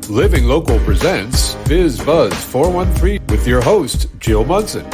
Living Local presents Biz Buzz 413 with your host, Jill Munson.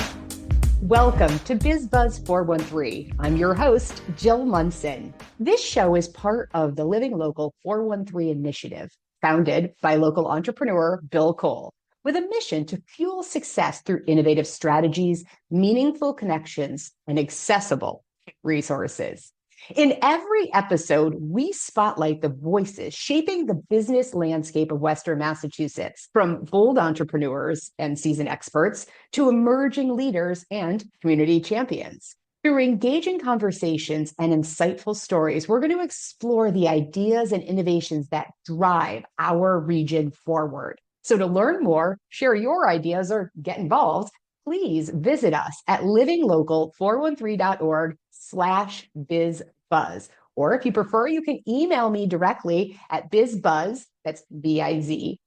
Welcome to Biz Buzz 413. I'm your host, Jill Munson. This show is part of the Living Local 413 initiative, founded by local entrepreneur Bill Cole, with a mission to fuel success through innovative strategies, meaningful connections, and accessible resources. In every episode, we spotlight the voices shaping the business landscape of Western Massachusetts, from bold entrepreneurs and seasoned experts to emerging leaders and community champions. Through engaging conversations and insightful stories, we're going to explore the ideas and innovations that drive our region forward. So to learn more, share your ideas, or get involved, please visit us at livinglocal413.org/bizbuzz. Or if you prefer, you can email me directly at bizbuzz, that's BIZBUZZ,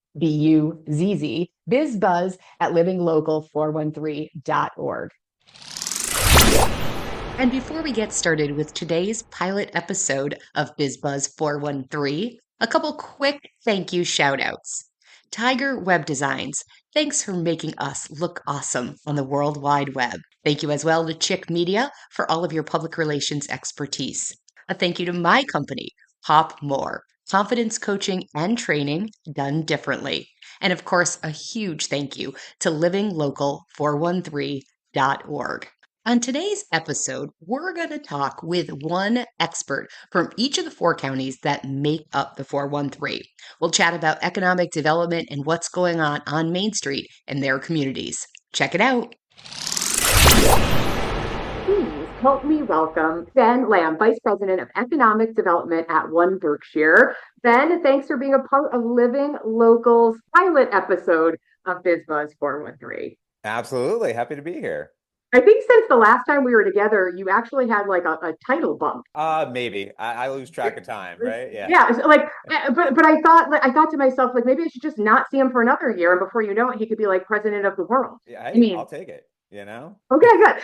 bizbuzz@livinglocal413.org. And before we get started with today's pilot episode of BizBuzz 413, a couple quick thank you shout outs. Tiger Web Designs, thanks for making us look awesome on the World Wide Web. Thank you as well to Chick Media for all of your public relations expertise. A thank you to my company, Hop More, confidence coaching and training done differently. And of course, a huge thank you to livinglocal413.org. On today's episode, we're going to talk with one expert from each of the four counties that make up the 413. We'll chat about economic development and what's going on Main Street in their communities. Check it out. Please help me welcome Ben Lamb, Vice President of Economic Development at One Berkshire. Ben, thanks for being a part of Living Local's pilot episode of BizBuzz 413. Absolutely. Happy to be here. I think since the last time we were together, you actually had like a title bump. Maybe I lose track of time, right? Yeah. Yeah. So but I thought to myself, like, maybe I should just not see him for another year, and before you know it, he could be like president of the world. Yeah, I'll take it. Okay, good.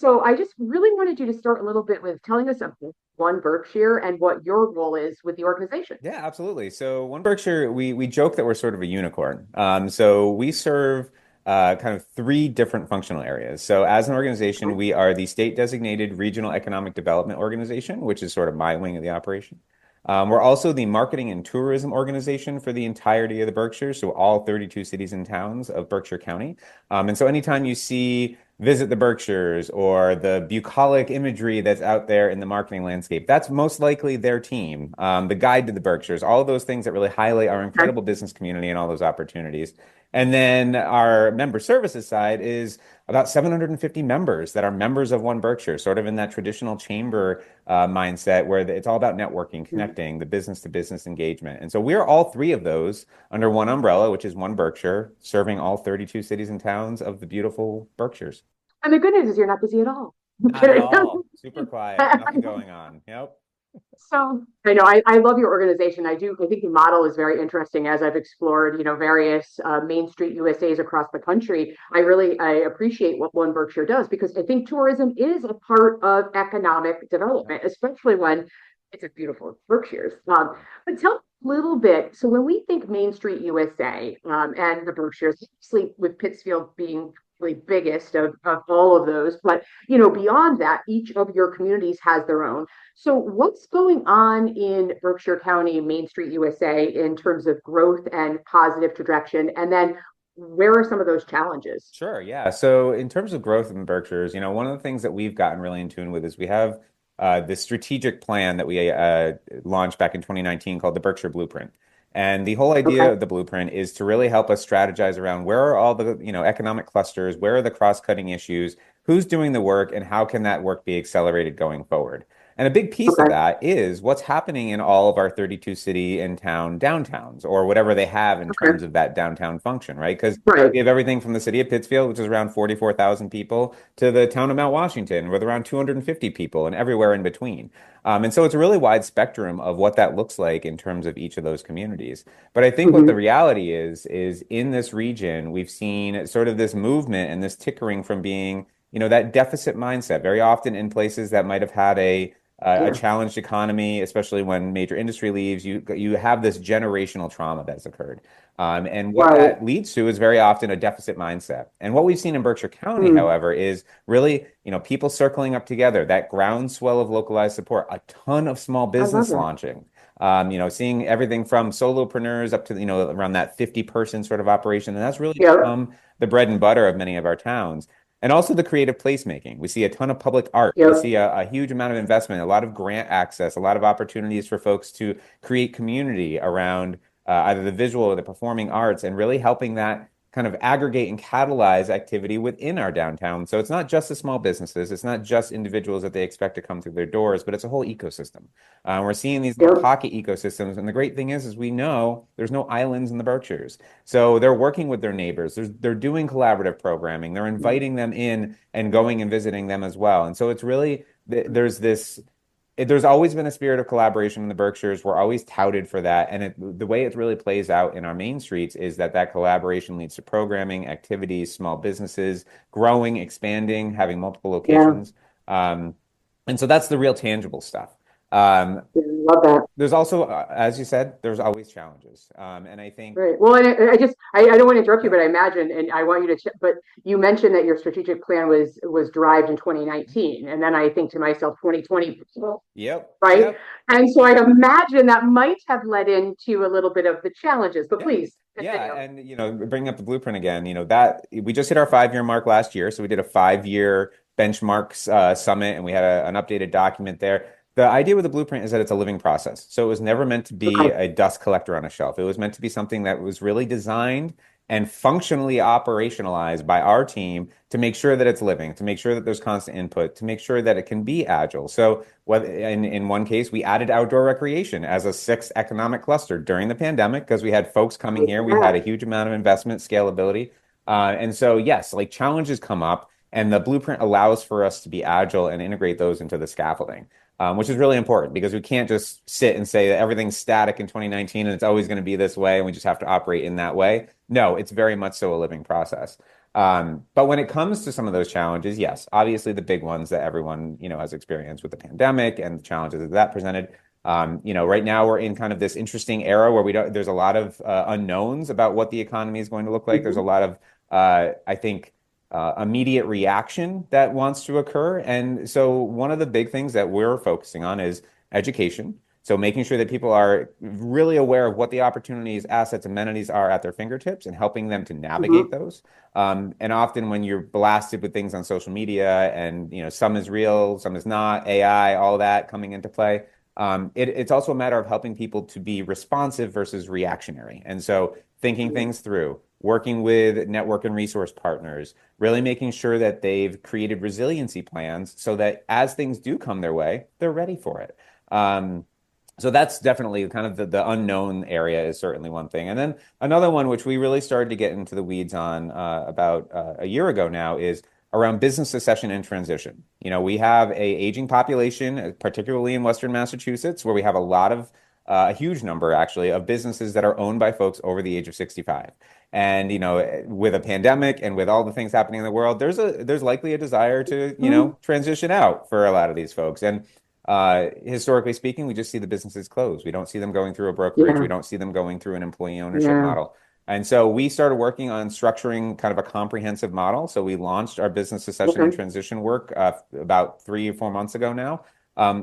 So I just really wanted you to start a little bit with telling us about One Berkshire and what your role is with the organization. Yeah, absolutely. So One Berkshire, we joke that we're sort of a unicorn. So we serve kind of three different functional areas. So as an organization, we are the state designated regional economic development organization, which is sort of my wing of the operation. We're also the marketing and tourism organization for the entirety of the Berkshire, so all 32 cities and towns of Berkshire County. And so anytime you see Visit the Berkshires or the bucolic imagery that's out there in the marketing landscape, that's most likely their team. The Guide to the Berkshires, all of those things that really highlight our incredible business community and all those opportunities. And then our member services side is about 750 members that are members of One Berkshire, sort of in that traditional chamber mindset where it's all about networking, connecting, the business-to-business engagement. And so we're all three of those under one umbrella, which is One Berkshire, serving all 32 cities and towns of the beautiful Berkshires. And the good news is you're not busy at all. Not at all. Super quiet. Nothing going on. Yep. So I know I love your organization. I think the model is very interesting. As I've explored, various Main Street USAs across the country, I appreciate what One Berkshire does, because I think tourism is a part of economic development, especially when it's a beautiful Berkshires. But tell me a little bit. So when we think Main Street USA and the Berkshires, obviously with Pittsfield being the biggest of all of those, but beyond that, each of your communities has their own. So what's going on in Berkshire County, Main Street USA, in terms of growth and positive trajectory? And then where are some of those challenges? Sure, yeah. So in terms of growth in the Berkshires, one of the things that we've gotten really in tune with is we have this strategic plan that we launched back in 2019 called the Berkshire Blueprint. And the whole idea of the blueprint is to really help us strategize around where are all the economic clusters, where are the cross-cutting issues, who's doing the work, and how can that work be accelerated going forward. And a big piece of that is what's happening in all of our 32 city and town downtowns, or whatever they have in terms of that downtown function, right? Because we have everything from the city of Pittsfield, which is around 44,000 people, to the town of Mount Washington with around 250 people, and everywhere in between. And so it's a really wide spectrum of what that looks like in terms of each of those communities. But I think what the reality is in this region, we've seen sort of this movement and this tickering from being, that deficit mindset, very often in places that might have had a a challenged economy, especially when major industry leaves, you have this generational trauma that's occurred. And what that leads to is very often a deficit mindset. And what we've seen in Berkshire County, however, is really, people circling up together, that groundswell of localized support, a ton of small business launching. Seeing everything from solopreneurs up to, around that 50-person sort of operation. And that's really become the bread and butter of many of our towns. And also the creative placemaking. We see a ton of public art. We see a huge amount of investment, a lot of grant access, a lot of opportunities for folks to create community around either the visual or the performing arts, and really helping that kind of aggregate and catalyze activity within our downtown. So it's not just the small businesses, it's not just individuals that they expect to come through their doors, but it's a whole ecosystem. We're seeing these little pocket ecosystems, and the great thing is we know there's no islands in the Berkshires. So they're working with their neighbors, they're doing collaborative programming, they're inviting them in and going and visiting them as well. And so it's really, there's always been a spirit of collaboration in the Berkshires. We're always touted for that. And the way it really plays out in our main streets is that collaboration leads to programming, activities, small businesses, growing, expanding, having multiple locations. And so that's the real tangible stuff. Love that. There's also, as you said, there's always challenges. And I think. Right. Well, and I don't want to interrupt you, but I imagine, and I want you to, but you mentioned that your strategic plan was derived in 2019. And then I think to myself, 2020. Right. Yep. And so I'd imagine that might have led into a little bit of the challenges, but please. Continue. Yeah. And, bringing up the blueprint again, that we just hit our 5-year mark last year. So we did a 5-year benchmarks summit, and we had an updated document there. The idea with the blueprint is that it's a living process. So it was never meant to be a dust collector on a shelf. It was meant to be something that was really designed and functionally operationalized by our team to make sure that it's living, to make sure that there's constant input, to make sure that it can be agile. So in one case, we added outdoor recreation as a 6th economic cluster during the pandemic because we had folks coming here. We had a huge amount of investment, scalability. And so, yes, like challenges come up, and the blueprint allows for us to be agile and integrate those into the scaffolding. Which is really important because we can't just sit and say that everything's static in 2019 and it's always going to be this way and we just have to operate in that way. No, it's very much so a living process. But when it comes to some of those challenges, yes, obviously the big ones that everyone, has experienced with the pandemic and the challenges that presented. Right now we're in kind of this interesting era where there's a lot of unknowns about what the economy is going to look like. There's a lot of, I think, immediate reaction that wants to occur. And so one of the big things that we're focusing on is education. So making sure that people are really aware of what the opportunities, assets, amenities are at their fingertips and helping them to navigate those. And often when you're blasted with things on social media and, some is real, some is not, AI, all that coming into play, it's also a matter of helping people to be responsive versus reactionary. And so thinking things through, working with network and resource partners, really making sure that they've created resiliency plans so that as things do come their way, they're ready for it. So that's definitely kind of the unknown area is certainly one thing. And then another one, which we really started to get into the weeds on about a year ago now, is around business succession and transition. We have a aging population, particularly in Western Massachusetts, where we have a huge number actually of businesses that are owned by folks over the age of 65. And, with a pandemic and with all the things happening in the world, there's likely a desire to, transition out for a lot of these folks. And historically speaking, we just see the businesses close. We don't see them going through a brokerage. We don't see them going through an employee ownership model. And so we started working on structuring kind of a comprehensive model. So we launched our business succession and transition work about 3 or 4 months ago now,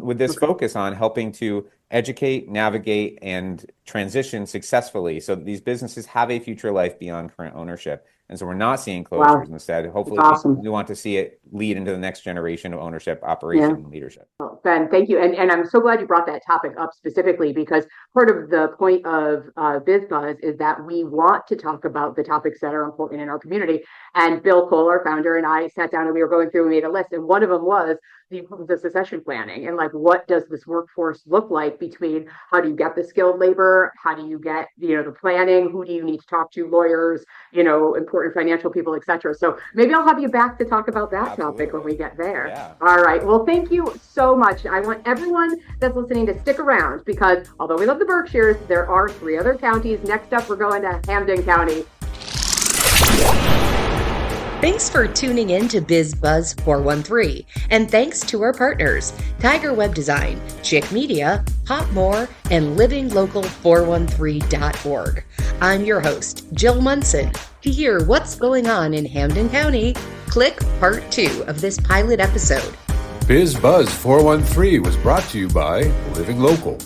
with this focus on helping to educate, navigate, and transition successfully so that these businesses have a future life beyond current ownership. And so we're not seeing closures. Instead, hopefully we want to see it lead into the next generation of ownership, operation, and leadership. Well, Ben, thank you. And I'm so glad you brought that topic up specifically because part of the point of BizBuzz is that we want to talk about the topics that are important in our community. And Bill Cole, our founder, and I sat down and we were going through and made a list. And one of them was the succession planning and like, what does this workforce look like between how do you get the skilled labor? How do you get, the planning? Who do you need to talk to? Lawyers, important financial people, etc. So maybe I'll have you back to talk about that topic when we get there. Yeah. All right. Well, thank you so much. I want everyone that's listening to stick around because although we love the Berkshires, there are 3 other counties. Next up, we're going to Hampden County. Thanks for tuning in to Biz Buzz 413, and thanks to our partners, Tiger Web Design, Chick Media, Popmore, and livinglocal413.org. I'm your host, Jill Munson. To hear what's going on in Hampden County, click Part 2 of this pilot episode. Biz Buzz 413 was brought to you by Living Local.